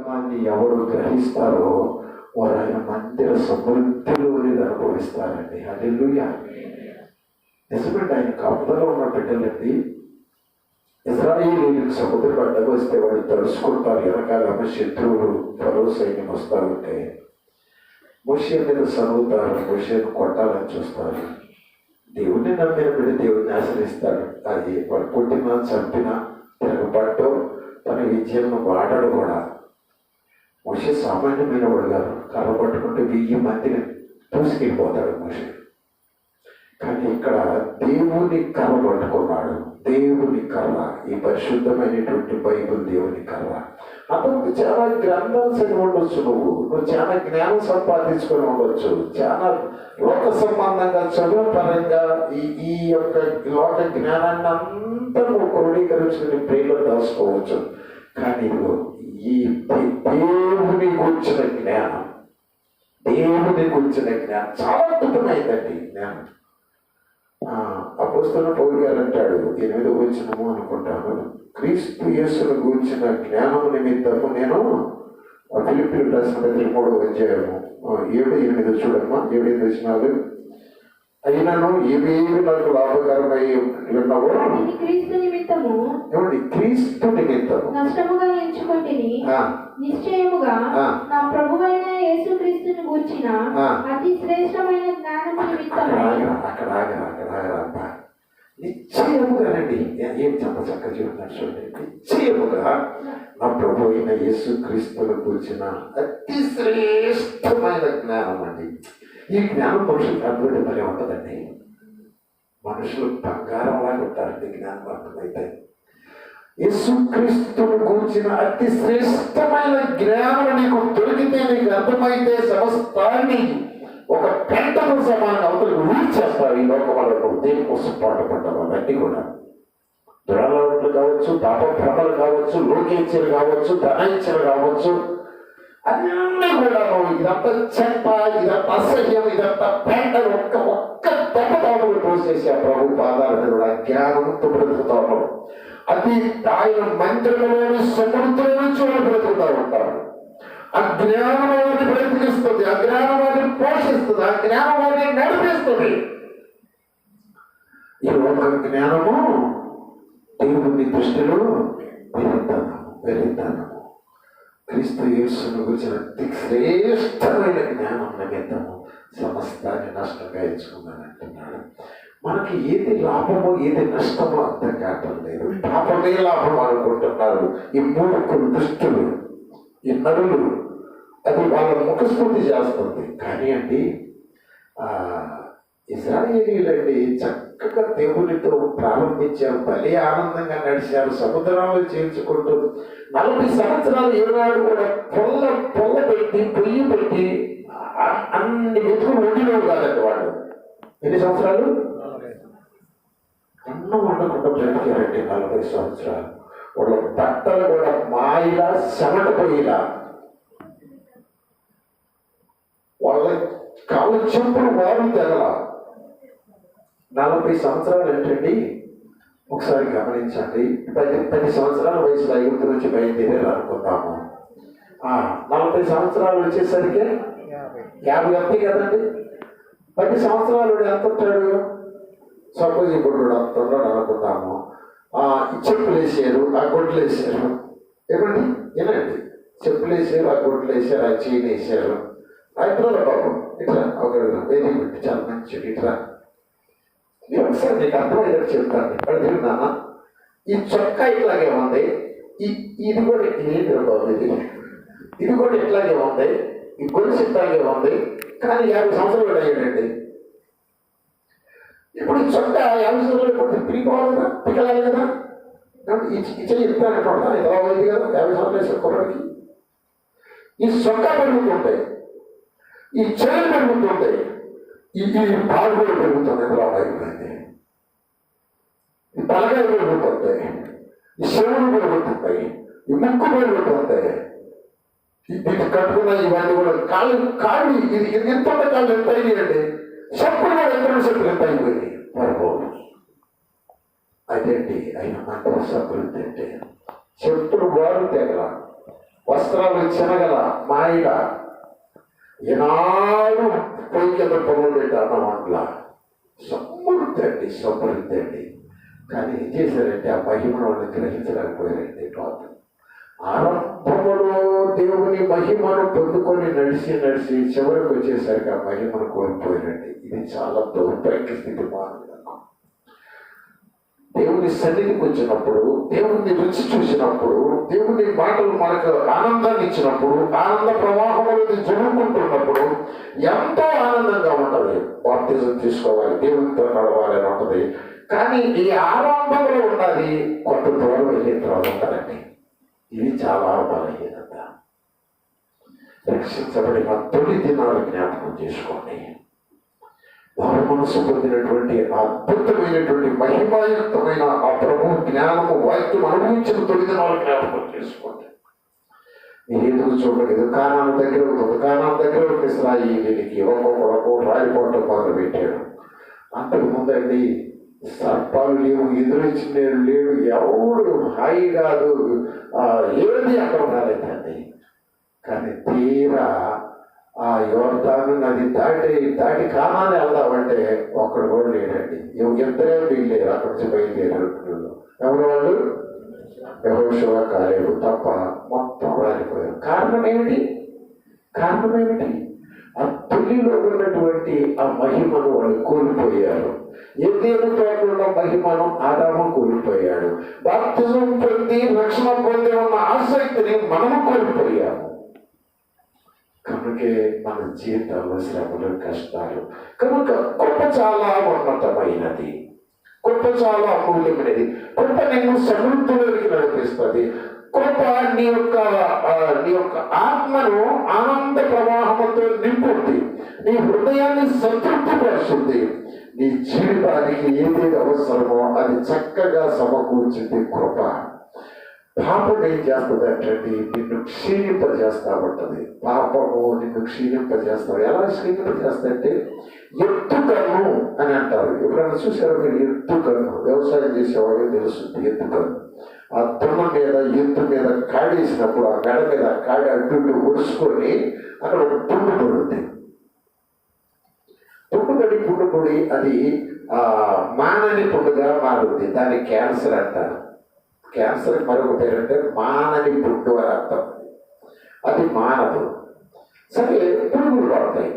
మర్మాన్ని ఎవరు గ్రహిస్తారో వారు ఆయన మందిర సమృద్ధిలోని అనుభవిస్తారండి. హల్లెలూయా. నిజమండి, ఆయన కాపుదలో ఉన్న బిడ్డలండి. ఇశ్రాయేలీయులకు సముద్రం అడ్డకు వస్తే వాళ్ళు తలుసుకుంటారు, వెనకాల శత్రువులు ఫరో సైన్యం వస్తూ ఉంటే మోషే మీద సరుగుతారు, మోషేను కొట్టాలని చూస్తారు. దేవుడిని నమ్మిన బిడ్డ దేవుడిని ఆశ్రయిస్తాడు. అది వాడు పుట్టినా చంపినా తిరగబడ్డో తన విద్యను వాడాడు కూడా. మోషే సామాన్యమైన వాడు కాదు, కర్ర పట్టుకుంటే 1000 మందిని దూసుకెళ్ళిపోతాడు మోషే. కానీ ఇక్కడ దేవుని కర్ర పట్టుకున్నాడు. దేవుని కర్ర, ఈ పరిశుద్ధమైనటువంటి బైబిల్ దేవుని కర్ర. అతనికి చాలా గ్రంథాలు చదివి ఉండొచ్చు, నువ్వు చాలా జ్ఞానం సంపాదించుకొని ఉండొచ్చు, చాలా లోక సంబంధంగా చదువు పరంగా ఈ యొక్క లోక జ్ఞానాన్ని అంతా నువ్వు క్రోడీకరించుకుని ప్రేమలో దాచుకోవచ్చు. కానీ ఈ దేవుని గురించిన జ్ఞానం, దేవుని గురించిన జ్ఞానం చాలా అద్భుతమైందండి. జ్ఞానం అపోస్తలుడైన పౌలు గారు అంటాడు, 8వ వచనము అనుకుంటాను, క్రీస్తు యేసును గూర్చిన జ్ఞానము నిమిత్తము నేను ఫిలిప్పీయులకు రాసిన పత్రిక 3వ అధ్యాయము 7-8 చూడమ్మా. 7-8 వచనాలు. అయినను ఇవేవి నాకు లాభకరమై ఉన్నవో ఏమండి, క్రీస్తు నిమిత్తము నష్టముగా ఎంచుకొంటిని, నిశ్చయముగా నా ప్రభువైన యేసుక్రీస్తును గూర్చిన అతి శ్రేష్టమైన జ్ఞానము నిమిత్తము. అక్కడ నిశ్చయముగానండి, ఏం చక్కగా చెబుతున్నాడు చూడండి. నిశ్చయముగా నా ప్రభు అయిన యేసుక్రీస్తును గూర్చిన అతి శ్రేష్టమైన జ్ఞానం అండి. ఈ జ్ఞానం మనుషులకు అర్థమైతే భలే ఉంటుందండి. మనుషులు బంగారం లాగా ఉంటారండి జ్ఞానం అర్థమైతే. యేసుక్రీస్తును గూర్చిన అతి శ్రేష్టమైన జ్ఞానం నీకు దొరికితే, నీకు అర్థమైతే సమస్తాన్ని ఒక పెంటకు సమానం అవతలకు ఊడ్చేస్తారు. ఈ లోకంలో దేనికోసం పాటుపడ్డాము అవన్నీ కూడా దురాలవాట్లు కావచ్చు, పాపభ్రమలు కావచ్చు, లోకేచ్ఛలు కావచ్చు, ధనైచ్ఛలు కావచ్చు, అన్నీ కూడా ఇదంతా చెత్త, ఇదంతా అసహ్యం, ఇదంతా పెంట ఒక్క దెబ్బతాములు పోసేసి ఆ ప్రభు పాదాలను కూడా జ్ఞానంతో బ్రతుకుతాము. అది ఆయన మందిరంలోని సమృద్ధిలో నుంచి వాళ్ళు బ్రతుకుతూ ఉంటారు. ఆ జ్ఞానం వారిని బ్రతికిస్తుంది, ఆ జ్ఞానం వారిని పోషిస్తుంది, ఆ జ్ఞానం వారిని నడిపిస్తుంది. ఈ ఒక జ్ఞానము దేవుని దృష్టిలో వెరితనము. క్రీస్తు యేసును గురించిన అతి శ్రేష్టమైన జ్ఞానం నిమిత్తము సమస్తాన్ని నష్టంగా ఎంచుకున్నాను అంటున్నాడు. మనకి ఏది లాభమో ఏది నష్టమో అర్థం కావటం లేదు. పాపమే లాభం అనుకుంటున్నారు ఈ మూర్ఖులు, దుష్టులు, ఈ నరులు. అది వాళ్ళ ముఖస్ఫూర్తి చేస్తుంది. కానీ అండి ఇశ్రాయేలీయులండి చక్కగా దేవునితో ప్రారంభించారు, భలే ఆనందంగా నడిచారు, సముద్రంలో చేర్చుకుంటూ 40 సంవత్సరాలు ఏనాడు కూడా పొల్ల పెట్టి పొయ్యి పెట్టి అన్ని వెతుకులు వండినవు కాదండి వాళ్ళు. ఎన్ని సంవత్సరాలు? అన్నం వండకుండా బ్రతికారండి 40 సంవత్సరాలు. వాళ్ళ బట్టలు కూడా మాయిలా చెమట పోయిలా, వాళ్ళ కాళ్ళ చెంపులు వారు తెగల. 40 సంవత్సరాలు ఏంటండి ఒకసారి గమనించండి. 10 సంవత్సరాల వయసులో ఐగుప్తు నుంచి బయలుదేరారు అనుకుందాము. 40 సంవత్సరాలు వచ్చేసరికి 50 వస్తాయి కదండి. 10 సంవత్సరాలు ఎంత ఉంటాడు? సపోజ్ ఇప్పుడు అంత ఉన్నాడు అనుకుందాము. చెప్పులు వేసారు, ఆ గొడ్లు వేసారు. ఏమండి ఏనండి, చెప్పులు వేసారు, ఆ గొడ్లు వేసారు, ఆ చైన్ వేసారు. ఇట్లా బాబు ఇట్లా ఒక వెరీ గుడ్, చాలా మంచిది. ఇట్లా ఒకసారి నీకు అర్థమయ్యేది చెప్తాను. ఇక్కడ తిరుగుతానా, ఈ చొక్కా ఇట్లాగే ఉంది, ఇది కూడా ఏంటి బాబు, ఇది కూడా ఇట్లాగే ఉంది, ఈ గొలుసు ఇట్లాగే ఉంది. కానీ 50 సంవత్సరాలు అయ్యాడండి. ఇప్పుడు ఈ చొక్కా 50 సంవత్సరాలు ఇప్పుడు తిరిగిపోవాలి కదా, పిక్కలాలి కదా. ఇచ్చే ఇస్తానంటా ఇలా అయింది కదా 50 సంవత్సరాలు వేసే కుర్రడికి. ఈ చొక్కా పెరుగుతుంటాయి, ఈ చైన్ పెరుగుతుంటాయి, ఈ పాలు కూడా పెరుగుతుంది. ఎలా అయిపోయింది, ఈ తలకాయ పెరుగుతుంటాయి, ఈ శివుడు పెరుగుతుంటాయి, ఈ ముక్కు పెరుగుతుంటాయి. ఇది కట్టుకున్న ఇవన్నీ కూడా కాళ్ళు ఇది ఎంత కాళ్ళు ఎంత అయ్యాయండి. చెప్పులు కూడా ఎంత చెప్పులు ఎంత అయిపోయింది మరొకరు. అదేంటి ఆయన మంత్ర సమృద్ధి అంటే చెప్పులు వారు తెగల. వస్త్రాలు చినగల మాయిల ఈనాడు పొయ్యి కింద పొలం పెట్టి అన్నం వంటల సమృద్ధి అండి. కానీ ఏం చేశారంటే ఆ మహిమను వాళ్ళని గ్రహించలేకపోయారండి. పాపం ఆరంభములో దేవుని మహిమను పొందుకొని నడిచి చివరికి వచ్చేసరికి ఆ మహిమను కోల్పోయారండి. ఇది చాలా దౌర్భాగ్య స్థితి. దేవుని సన్నిధికి వచ్చినప్పుడు, దేవుని రుచి చూసినప్పుడు, దేవుని మాటలు మనకు ఆనందాన్ని ఇచ్చినప్పుడు, ఆనంద ప్రవాహంలో జరుగుకుంటున్నప్పుడు ఎంతో ఆనందంగా ఉంటుంది. బాప్తిజం తీసుకోవాలి, దేవునితో నడవాలి అని ఉంటుంది. కానీ ఈ ఆరంభంలో ఉన్నది కొంత దూరం వెళ్ళిన తర్వాత ఉంటుందండి. ఇది చాలా బలహీనత. రక్షించబడిన తొలి దినాలు జ్ఞాపకం చేసుకోండి. వారు మనసు పొందినటువంటి అద్భుతమైనటువంటి మహిమాయుక్తమైన ఆ ప్రభు జ్ఞానము వాక్యం అనుభవించిన తొలి దినాలు జ్ఞాపకం చేసుకోండి. మీరు ఎందుకు చూడలేదు? కానాను దగ్గర ఉంటుంది. కానాను దగ్గర ఉంటే ఇస్రాయేలీకి ఒక్కొక్కడొక్క రాయిపోవటం మొదలు పెట్టాడు. అంతకు ముందండి సర్పాలు లేవు, ఎదురొచ్చిన లేడు, ఎవడు హాయి కాదు, ఏది అక్కడ రాలేదండి. కానీ తీరా ఆ యోర్దాను నది దాటి కానాన్ని వెళ్దామంటే ఒక్కడు కూడా లేడండి. ఇద్దరే వీళ్ళేరు. అక్కడి నుంచి బయలుదేరారు. ఎవరు వాళ్ళు? యెహోషువ కాలేబు తప్ప మొత్తం రాలిపోయారు. కారణం ఏమిటి? ఆ తొలిలో ఉన్నటువంటి ఆ మహిమను వాళ్ళు కోల్పోయారు. ఏదేను తోటలో మహిమను ఆదాము కోల్పోయాడు. బాప్తిజం పొంది రక్షణ పొంది ఉన్న ఆసక్తిని మనము కోల్పోయాము. కనుకే మన జీవితంలో శ్రమలు, కష్టాలు. కనుక కృప చాలా ఉన్నతమైనది, కృప చాలా అమూల్యమైనది. కృప నిన్ను సమృద్ధిలోకి నడిపిస్తుంది. కృప నీ యొక్క ఆత్మను ఆనంద ప్రవాహంతో నింపుతుంది. నీ హృదయాన్ని సంతృప్తిపరుస్తుంది. నీ జీవితానికి ఏదేది అవసరమో అది చక్కగా సమకూర్చింది కృప. పాపం ఏం చేస్తుందంటే నిన్ను క్షీణింపజేస్తా ఉంటుంది. పాపము నిన్ను క్షీణింపజేస్తావు. ఎలా క్షీణింపజేస్తాయంటే ఎత్తుకన్ను అని అంటారు. ఎప్పుడైనా చూసారో మీరు? ఎత్తుకన్ను వ్యవసాయం చేసేవాళ్ళు తెలుస్తుంది. ఎత్తుకన్ను ఆ దున్న మీద ఎత్తు మీద కాడేసినప్పుడు ఆ మెడ మీద కాడి అడ్డు ఒడుచుకొని అక్కడ ఒక పుండు పడుతుంది. పుండు పొడి అది మానని పుండుగా మారుతుంది. దాన్ని క్యాన్సర్ అంటారు. క్యాన్సర్ మరొక పేరంటే మానని పుండు అని అర్థం. అది మానదు. సరే, పురుగులు పడతాయి.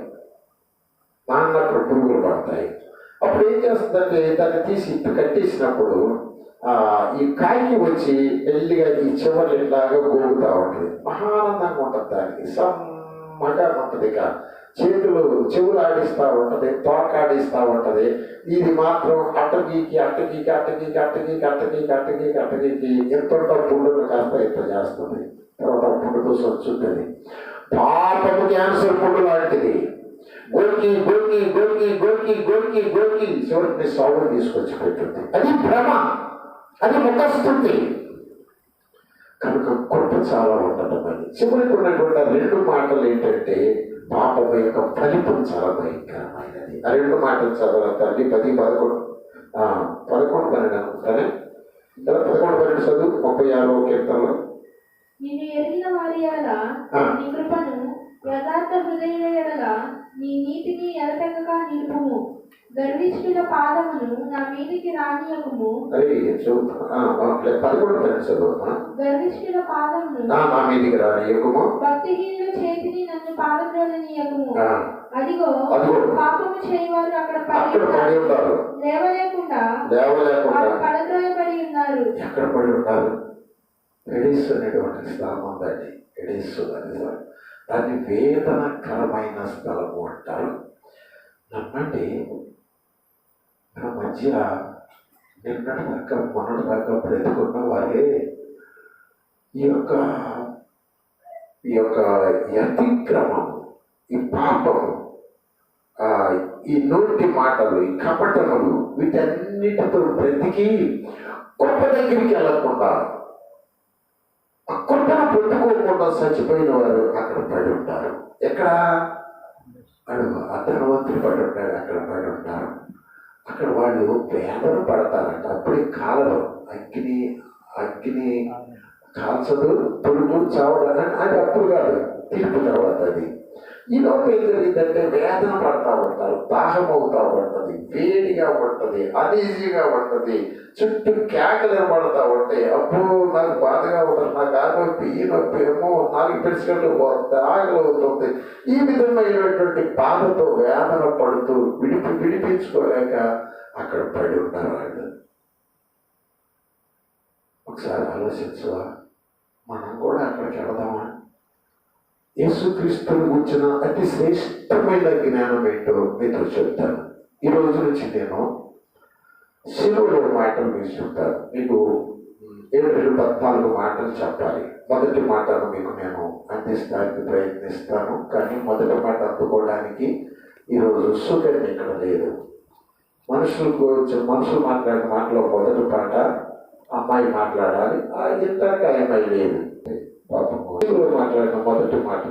మానప్పుడు పురుగులు పడతాయి. అప్పుడు ఏం చేస్తుందంటే దాన్ని తీసి ఇట్టు కట్టేసినప్పుడు ఈ కాయకి వచ్చి మెల్లిగా ఈ చివరి ఇలాగా గోగుతూ ఉంటుంది. మహానందంగా ఉంటుంది. దానికి సమ్మగా ఉంటుంది. ఇక చెవులు ఆడిస్తూ ఉంటుంది, తోక ఆడిస్తూ ఉంటుంది. ఇది మాత్రం అట్టగీకి ఎంత పుండును కాస్త ఇంత చేస్తుంది. తర్వాత పుండుతో సొచ్చుంటుంది. పాపము క్యాన్సర్ పుండు లాంటిది. గోకి చివరికి సాగు తీసుకొచ్చి పెట్టుంది. అది భ్రమ, అది ముఖస్థుతి. కనుక కృప చాలా ఉండటమని చివరికి ఉన్నటువంటి రెండు మాటలు ఏంటంటే పాపం యొక్క ఫలితం చాలా భయంకరమైనది. ఆ రెండు మాటలు చదవాలి తల్లి. 10, 11, 12 అనుకుంటానే కదా. 11, 12 చదువు. 36వ కీర్తనలో నిన్ను ఎరిగిన వారి ఎడల నీ కృపను, యథార్థ హృదయుల ఎడల నీ నీతిని ఎడతెగక నిలుపుము. గర్విష్ఠుల పాదమును నా మీదికి రానియకుము. గర్విష్ఠుల పాదమును నా మీదికి రానియకుము. భక్తిహీనుల చేతిని నన్ను పాదద్రోలనీయకుము. అదిగో పాపము చేయవారు అక్కడ పడి ఉంటారు. లేవలేకుండా పడద్రోయబడి ఉన్నారు. ఎక్కడ పడి ఉంటారు? ఎడిస్ అనేటువంటి స్థలం ఉందండి. ఎడిస్ అనే దాన్ని వేదనకరమైన స్థలము అంటారు. నమ్మండి, మన మధ్య నిన్నటి దాకా మొన్నటి దాకా బ్రతుకున్న వారే ఈ యొక్క అతిక్రమము, ఈ పాపము, ఈ నోటి మాటలు, ఈ కపటములు, వీటన్నిటితో బ్రతికి గొప్ప దగ్గరికి వెళ్ళకుండా, ఆ కృపను పొందుకోకుండా చచ్చిపోయిన వారు అక్కడ పడి ఉంటారు. ఎక్కడ అడుగు అధనవంతులు పడి ఉంటాడు. అక్కడ పడి ఉంటారు. అక్కడ వాళ్ళు వేదన పడతారంట. అప్పుడే కాలరు. అగ్ని కాల్చదు, పురుగు చావడని అది అప్పుడు కాదు, తీర్పు తర్వాత అది. ఈలోపు ఏం జరిగిందంటే వేదన పడతా ఉంటారు, దాహం అవుతా ఉంటుంది, వేడిగా ఉంటుంది, అనీజీగా ఉంటుంది, చుట్టూ కేకలు పడతా ఉంటాయి. అబ్బో నాకు బాధగా ఉంటుంది, నాకు ఆ నొప్పి ఈ నొప్పి, ఏమో 4 పెన్సిళ్ళు పోతుంది, ఆకలి అవుతుంది. ఈ విధమైనటువంటి బాధతో వేదన పడుతూ విడిపించుకోలేక అక్కడ పడి ఉంటారు వాళ్ళు. ఒకసారి ఆలోచించువా, మనం కూడా అక్కడికి వెళదామా? యేసుక్రీస్తుని గురించిన అతి శ్రేష్టమైన జ్ఞానం ఏంటో మీతో చెప్తాను. ఈ రోజు నుంచి నేను శిలువలో మాటలు మీకు చెప్తాను. మీకు 7-14 మాటలు చెప్పాలి. మొదటి మాటను మీకు నేను అందిస్తానికి ప్రయత్నిస్తాను, కానీ మొదటి మాట అందుకోవడానికి ఈరోజు సుకన్య ఇక్కడ లేదు. మనుషులు మాట్లాడిన మాటలో మొదటి పాట అమ్మాయి మాట్లాడాలి, ఇంతకు అమ్మాయి లేదు. పాపం మాట్లాడిన మొదటి మాట